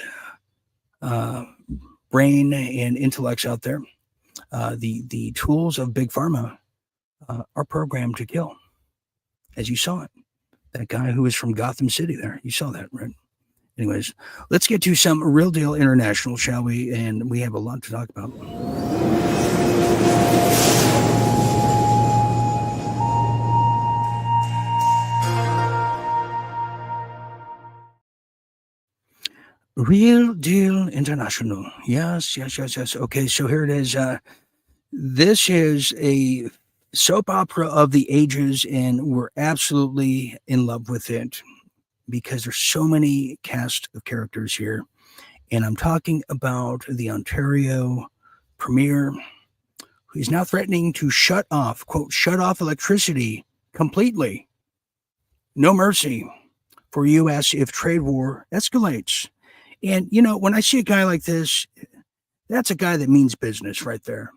brain and intellects out there, the tools of Big Pharma are programmed to kill. As you saw it, that guy who was from Gotham City there, you saw that, right? Anyways, let's get to some Real Deal International, shall we? And we have a lot to talk about. Real Deal International. Yes. Okay, so here it is. This is a soap opera of the ages, and we're absolutely in love with it, because there's so many cast of characters here. And I'm talking about the Ontario premier, who is now threatening to shut off electricity completely. No mercy for U.S. if trade war escalates. And, you know, when I see a guy like this, that's a guy that means business right there.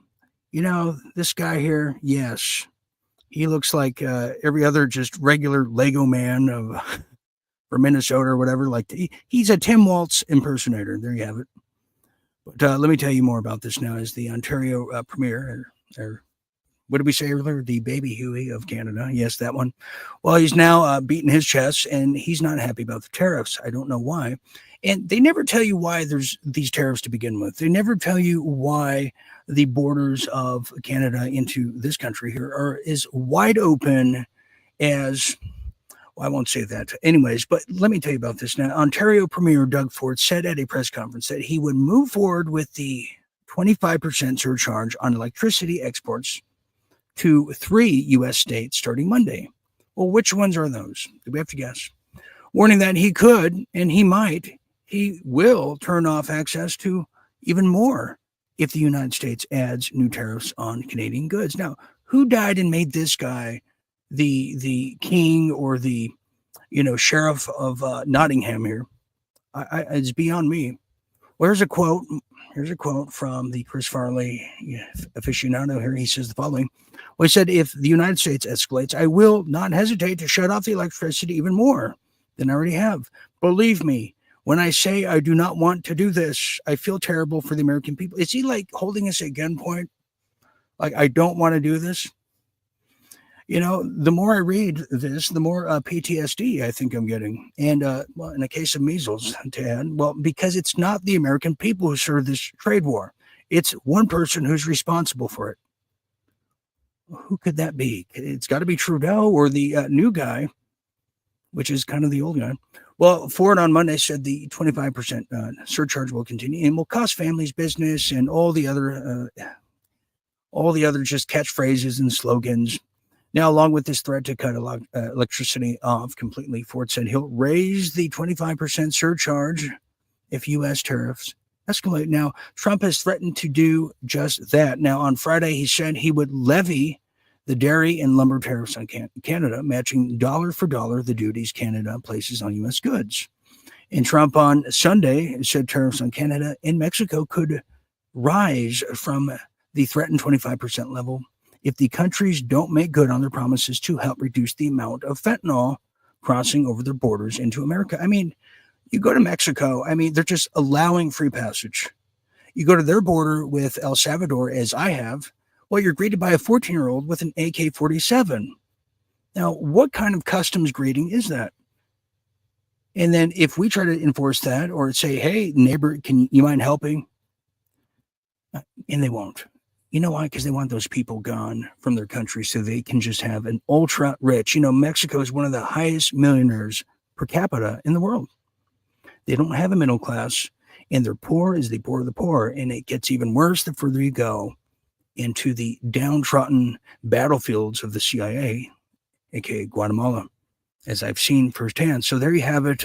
You know, this guy here, yes, he looks like every other just regular Lego man of... or Minnesota or whatever, like he's a Tim Waltz impersonator. There you have it. But let me tell you more about this now. As the Ontario Premier, or what did we say earlier? The baby Huey of Canada. Yes, that one. Well, he's now beating his chest, and he's not happy about the tariffs. I don't know why. And they never tell you why there's these tariffs to begin with. They never tell you why the borders of Canada into this country here are as wide open as, well, I won't say that. Anyways, but let me tell you about this now. Ontario Premier Doug Ford said at a press conference that he would move forward with the 25% surcharge on electricity exports to 3 U.S. states starting Monday. Well, which ones are those? Do we have to guess? Warning that he could, and he will turn off access to even more if the United States adds new tariffs on Canadian goods. Now, who died and made this guy the king or the sheriff of Nottingham here? It's beyond me. Well, here's a quote. Here's a quote from the Chris Farley aficionado here. He says the following. Well, he said, if the United States escalates, I will not hesitate to shut off the electricity even more than I already have. Believe me, when I say I do not want to do this, I feel terrible for the American people. Is he like holding us at gunpoint? Like, I don't want to do this? The more I read this, the more PTSD I think I'm getting. And, well, in a case of measles, to add, well, because it's not the American people who serve this trade war. It's one person who's responsible for it. Who could that be? It's got to be Trudeau or the new guy, which is kind of the old guy. Well, Ford on Monday said the 25% surcharge will continue and will cost families, business, and all the other just catchphrases and slogans. Now, along with this threat to cut electricity off completely, Ford said he'll raise the 25% surcharge if U.S. tariffs escalate. Now, Trump has threatened to do just that. Now, on Friday, he said he would levy the dairy and lumber tariffs on Canada, matching dollar for dollar the duties Canada places on U.S. goods. And Trump on Sunday said tariffs on Canada and Mexico could rise from the threatened 25% level if the countries don't make good on their promises to help reduce the amount of fentanyl crossing over their borders into America. I mean, you go to Mexico, they're just allowing free passage. You go to their border with El Salvador, as I have, well, you're greeted by a 14-year-old with an AK-47. Now, what kind of customs greeting is that? And then if we try to enforce that or say, hey, neighbor, you mind helping? And they won't. You know why? Because they want those people gone from their country so they can just have an ultra rich. Mexico is one of the highest millionaires per capita in the world. They don't have a middle class, and they're poor as the poor of the poor. And it gets even worse the further you go into the downtrodden battlefields of the CIA, aka Guatemala, as I've seen firsthand. So there you have it.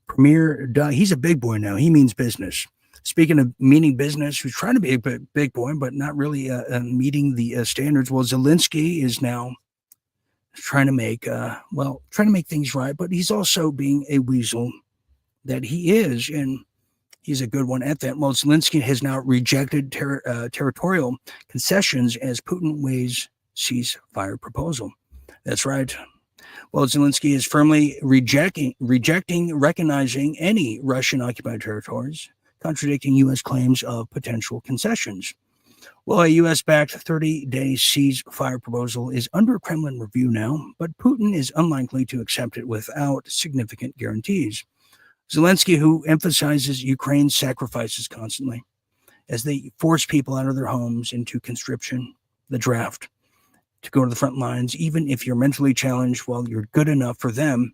Premier Doug, he's a big boy now. He means business. Speaking of meaning business, who's trying to be a big boy, but not really meeting the standards. Well, Zelensky is now trying to make things right, but he's also being a weasel that he is, and he's a good one at that. Well, Zelensky has now rejected territorial concessions as Putin weighs ceasefire proposal. That's right. Well, Zelensky is firmly rejecting recognizing any Russian-occupied territories, contradicting U.S. claims of potential concessions. Well, a U.S.-backed 30-day ceasefire proposal is under Kremlin review now, but Putin is unlikely to accept it without significant guarantees. Zelensky, who emphasizes Ukraine's sacrifices constantly as they force people out of their homes into conscription, the draft, to go to the front lines, even if you're mentally challenged, well, you're good enough for them,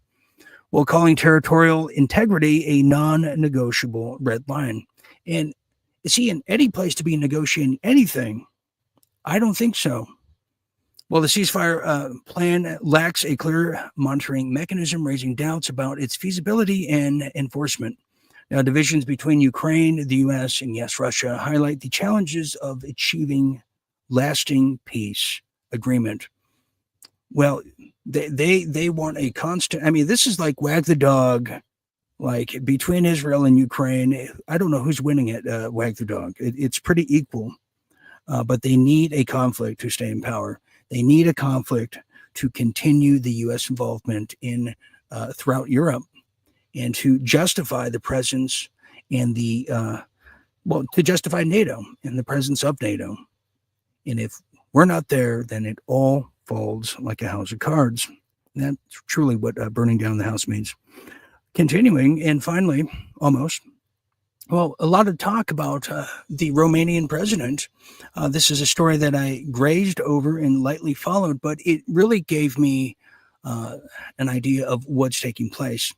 while calling territorial integrity a non-negotiable red line. And is he in any place to be negotiating anything? I don't think so. Well, the ceasefire plan lacks a clear monitoring mechanism, raising doubts about its feasibility and enforcement. Now, divisions between Ukraine, the U.S., and yes, Russia highlight the challenges of achieving lasting peace agreement. Well, they want a constant. This is like wag the dog, like between Israel and Ukraine. I don't know who's winning it. Wag the dog. It's pretty equal, but they need a conflict to stay in power. They need a conflict to continue the U.S. involvement in throughout Europe and to justify the presence and the well, to justify NATO and the presence of NATO. And if we're not there, then it all falls like a house of cards. That's truly what burning down the house means. Continuing, and finally, almost, well, a lot of talk about the Romanian president. This is a story that I grazed over and lightly followed, but it really gave me an idea of what's taking place.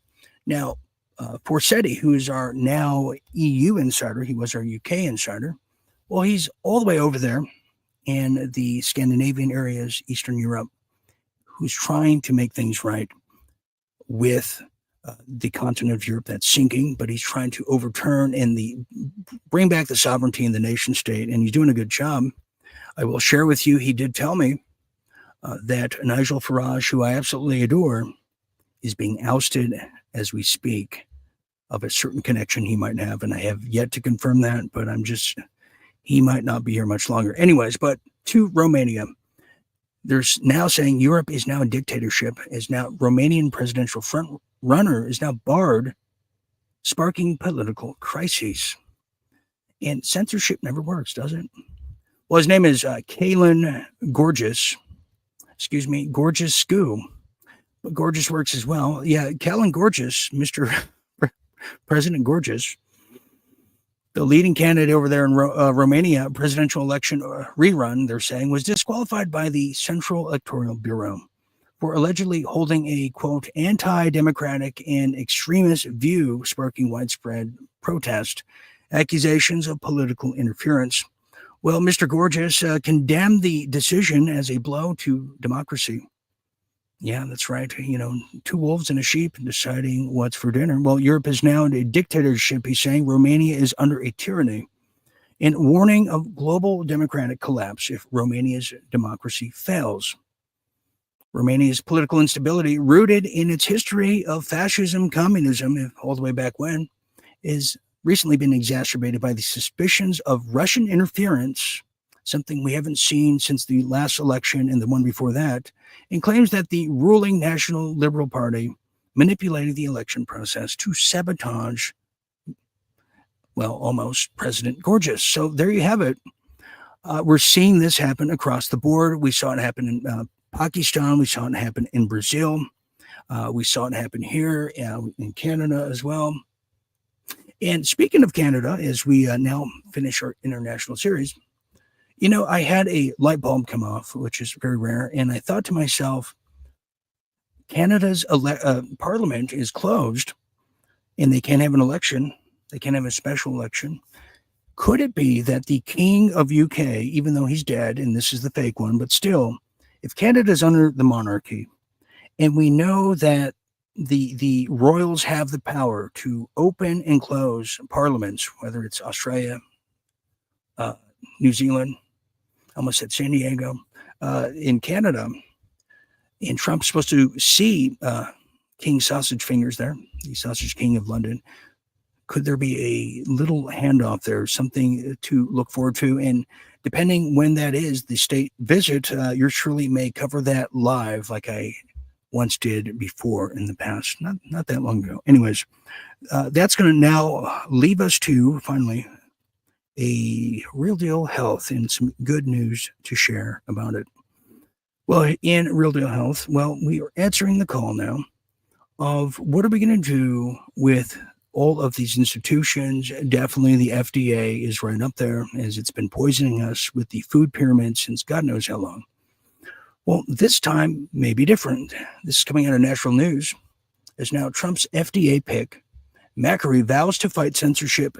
Now, Porsetti, who is our now EU insider, he was our UK insider, well, he's all the way over there in the Scandinavian areas, Eastern Europe, who's trying to make things right with the continent of Europe that's sinking, but he's trying to overturn and bring back the sovereignty in the nation state, and he's doing a good job. I will share with you, he did tell me that Nigel Farage, who I absolutely adore, is being ousted as we speak of a certain connection he might have, and I have yet to confirm that, but he might not be here much longer. Anyways, but to Romania, there's now saying Europe is now a dictatorship, is now Romanian presidential front runner is now barred, sparking political crises. And censorship never works, does it? Well, his name is Kalin Gorgeous. Excuse me, Gorgeous Scoo. But Gorgeous works as well. Yeah, Kalin Gorgeous, Mr. President Gorgeous, the leading candidate over there in Romania presidential election rerun, they're saying, was disqualified by the Central Electoral Bureau for allegedly holding a, quote, anti-democratic and extremist view, sparking widespread protest, accusations of political interference. Well, Mr. Gorgeous condemned the decision as a blow to democracy. Yeah, that's right. You know, two wolves and a sheep deciding what's for dinner. Well, Europe is now a dictatorship, he's saying. Romania is under a tyranny, and warning of global democratic collapse if Romania's democracy fails. Romania's political instability, rooted in its history of fascism, communism, all the way back when, is recently been exacerbated by the suspicions of Russian interference, something we haven't seen since the last election and the one before that, and claims that the ruling National Liberal Party manipulated the election process to sabotage, well, almost President Gorgeous. So there you have it. We're seeing this happen across the board. We saw it happen in Pakistan. We saw it happen in Brazil. We saw it happen here in Canada as well. And speaking of Canada, as we now finish our international series, you know, I had a light bulb come off, which is very rare. And I thought to myself, Canada's parliament is closed and they can't have an election. They can't have a special election. Could it be that the king of UK, even though he's dead, and this is the fake one, but still, if Canada's under the monarchy, and we know that the royals have the power to open and close parliaments, whether it's Australia, New Zealand, I almost said San Diego, in Canada, and Trump's supposed to see King Sausage Fingers there, the Sausage King of London. Could there be a little handoff there, something to look forward to? And depending when that is, the state visit, yours truly may cover that live like I once did before in the past, not that long ago. Anyways, that's going to now leave us to, finally, a Real Deal Health and some good news to share about it. Well, in Real Deal Health, well, we are answering the call now of what are we going to do with all of these institutions. Definitely the FDA is right up there, as it's been poisoning us with the food pyramid since God knows how long. Well, this time may be different. This is coming out of National News. As now Trump's FDA pick, Macri vows to fight censorship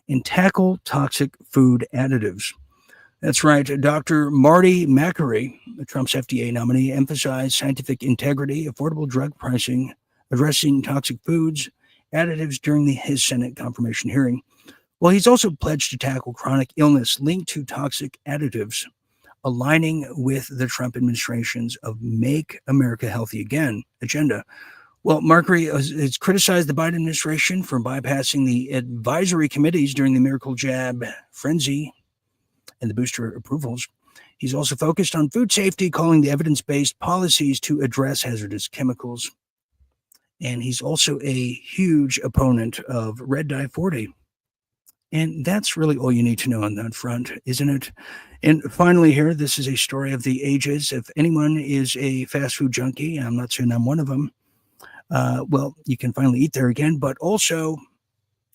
and tackle toxic food additives. That's right. Dr. Marty Macri, Trump's FDA nominee, emphasized scientific integrity, affordable drug pricing, addressing toxic foods, additives during his Senate confirmation hearing. Well, he's also pledged to tackle chronic illness linked to toxic additives, aligning with the Trump administration's of Make America Healthy Again agenda. Well, Macri has criticized the Biden administration for bypassing the advisory committees during the miracle jab frenzy and the booster approvals. He's also focused on food safety, calling the evidence-based policies to address hazardous chemicals. And he's also a huge opponent of Red Dye 40. And that's really all you need to know on that front, isn't it? And finally, here, this is a story of the ages. If anyone is a fast food junkie, I'm not saying I'm one of them, well, you can finally eat there again, but also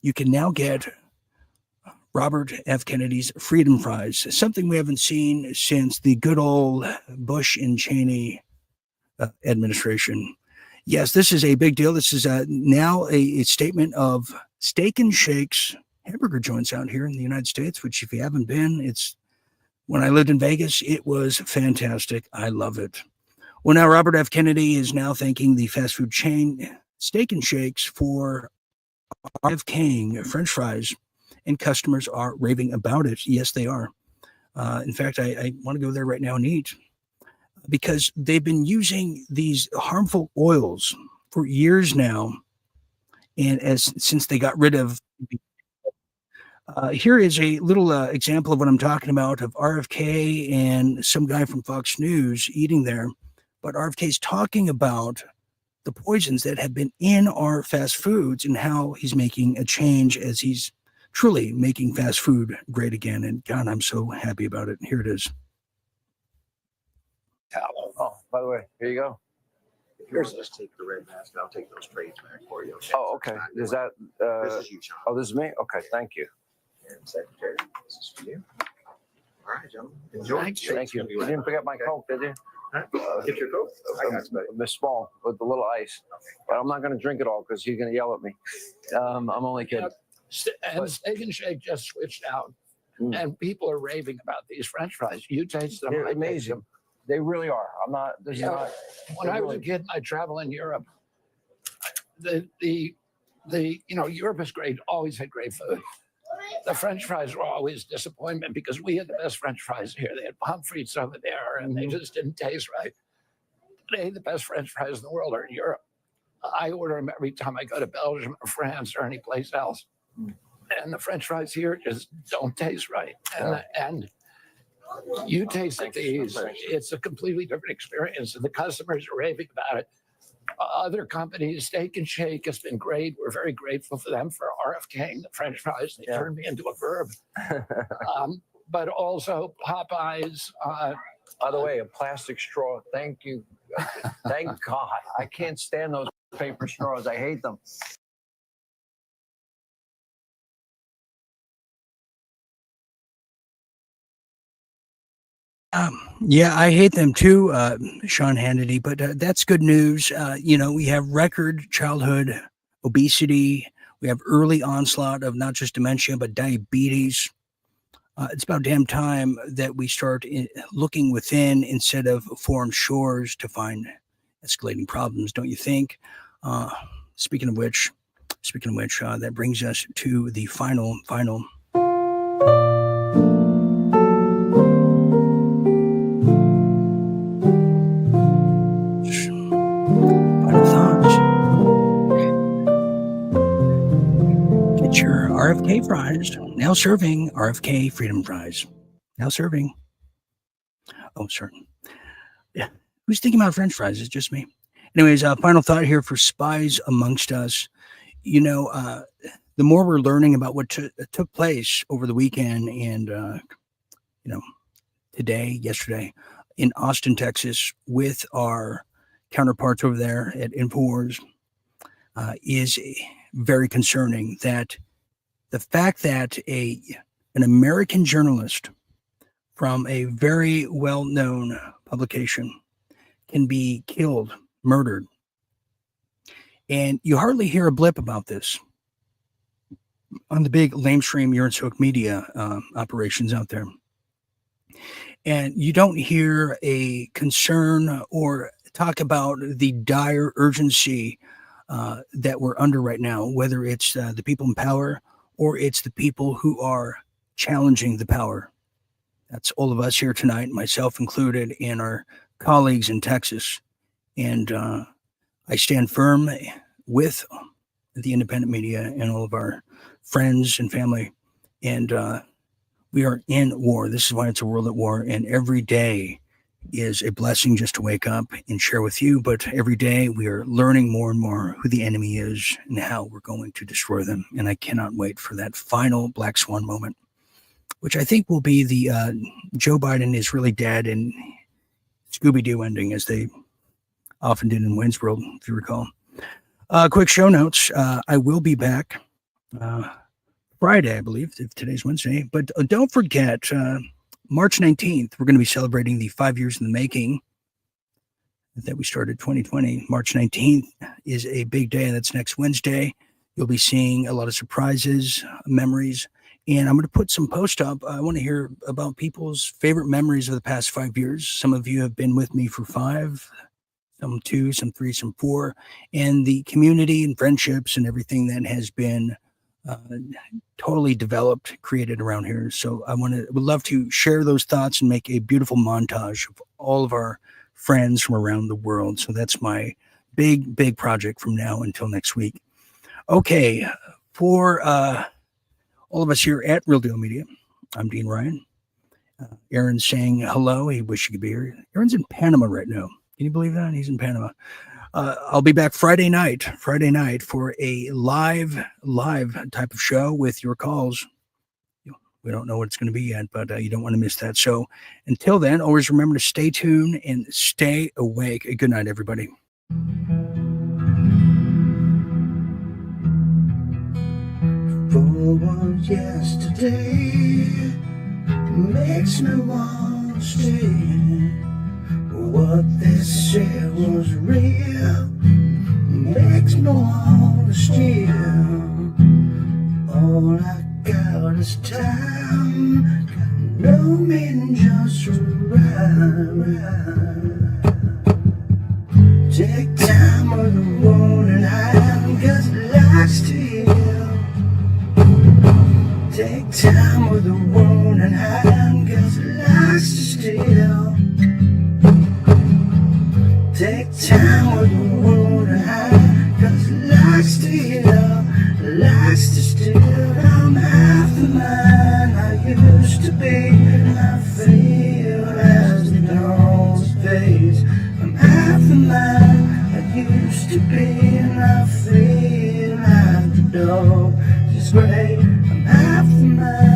you can now get Robert F. Kennedy's Freedom Fries, something we haven't seen since the good old Bush and Cheney administration. Yes, this is a big deal. This is now a statement of Steak and Shake's hamburger joints out here in the United States, which if you haven't been, it's when I lived in Vegas, it was fantastic. I love it. Well, now Robert F. Kennedy is now thanking the fast food chain Steak and Shakes for RFKing French fries, and customers are raving about it. Yes, they are. In fact, I want to go there right now and eat because they've been using these harmful oils for years now, and since they got rid of. Here is a little example of what I'm talking about of RFK and some guy from Fox News eating there. But RFK's talking about the poisons that have been in our fast foods and how he's making a change as he's truly making fast food great again. And God, I'm so happy about it. Here it is. Oh, by the way, here you go. If you just take the red mask, I'll take those trays back for you. Okay? Oh, okay. Is that? This is you, Sean. Oh, this is me. Okay, thank you. And Secretary, this is for you. All right, gentlemen. Enjoy. Thank you. You didn't pick up my Coke, did you? Get your Coke. I got you, buddy. Miss Small with the little ice. But I'm not going to drink it all because he's going to yell at me. I'm only kidding. And Steak and Shake just switched out, and people are raving about these French fries. You taste them. They're I taste amazing. them. They really are. I'm not. This is not. When I was a kid, and I travel in Europe. Europe is great. Always had great food. The French fries were always disappointment because we had the best French fries here. They had pommes frites over there, and they just didn't taste right. Today, the best French fries in the world are in Europe. I order them every time I go to Belgium or France or any place else. And the French fries here just don't taste right. And you taste these, it's a completely different experience. And the customers are raving about it. Other companies, Steak and Shake has been great. We're very grateful for them for RFKing the French fries. They turned me into a verb. But also Popeyes. By the way, a plastic straw. Thank you. Thank God. I can't stand those paper straws. I hate them. Yeah, I hate them too, Sean Hannity, but that's good news. We have record childhood obesity. We have early onslaught of not just dementia, but diabetes. It's about damn time that we start looking within instead of foreign shores to find escalating problems, don't you think? Speaking of which, that brings us to the final thoughts. Get your RFK fries. Now serving RFK Freedom Fries. Now serving. Oh, sorry. Yeah. Who's thinking about French fries? It's just me. Anyways, final thought here for Spies amongst us. The more we're learning about what took place over the weekend and, yesterday in Austin, Texas, with our counterparts over there at InfoWars, is very concerning. That the fact that an American journalist from a very well-known publication can be killed, murdered, and you hardly hear a blip about this on the big lamestream Urinshook media operations out there. And you don't hear a concern or talk about the dire urgency that we're under right now, whether it's the people in power or it's the people who are challenging the power. That's all of us here tonight, myself included, and our colleagues in Texas. And I stand firm with the independent media and all of our friends and family. And we are in war. This is why it's a world at war. And every day is a blessing just to wake up and share with you. But every day we are learning more and more who the enemy is and how we're going to destroy them. And I cannot wait for that final black swan moment, which I think will be the Joe Biden is really dead and Scooby-Doo ending, as they often did in Wayne's World, if you recall. Quick show notes. I will be back Friday, I believe, if today's Wednesday. But don't forget, March 19th, we're going to be celebrating the 5 years in the making that we started 2020. March 19th is a big day. That's next Wednesday. You'll be seeing a lot of surprises, memories, and I'm going to put some posts up. I want to hear about people's favorite memories of the past 5 years. Some of you have been with me for 5, some 2, some 3, some 4, and the community and friendships and everything that has been totally developed, created around here. So would love to share those thoughts and make a beautiful montage of all of our friends from around the world. So that's my big project from now until next week. Okay, for all of us here at Real Deal Media, I'm Dean Ryan. Aaron's saying hello. He wished he could be here. Aaron's in Panama right now. Can you believe that? He's in Panama. I'll be back Friday night for a live type of show with your calls. We don't know what it's going to be yet, but you don't want to miss that. So until then, always remember to stay tuned and stay awake. Good night, everybody. Forward yesterday makes me want to stay. What they said was real makes me want to steal. All I got is time, got no meaning, just right. Take time with the warning hand, 'cause it likes to heal. Take time with the warning hand, 'cause it likes to steal. Take time with the warning hand, 'cause it likes to heal, likes to steal. I'm half the man I used to be, and I feel as the dawn fades. I'm half the man I used to be, and I feel like the dog is gray. I'm half the man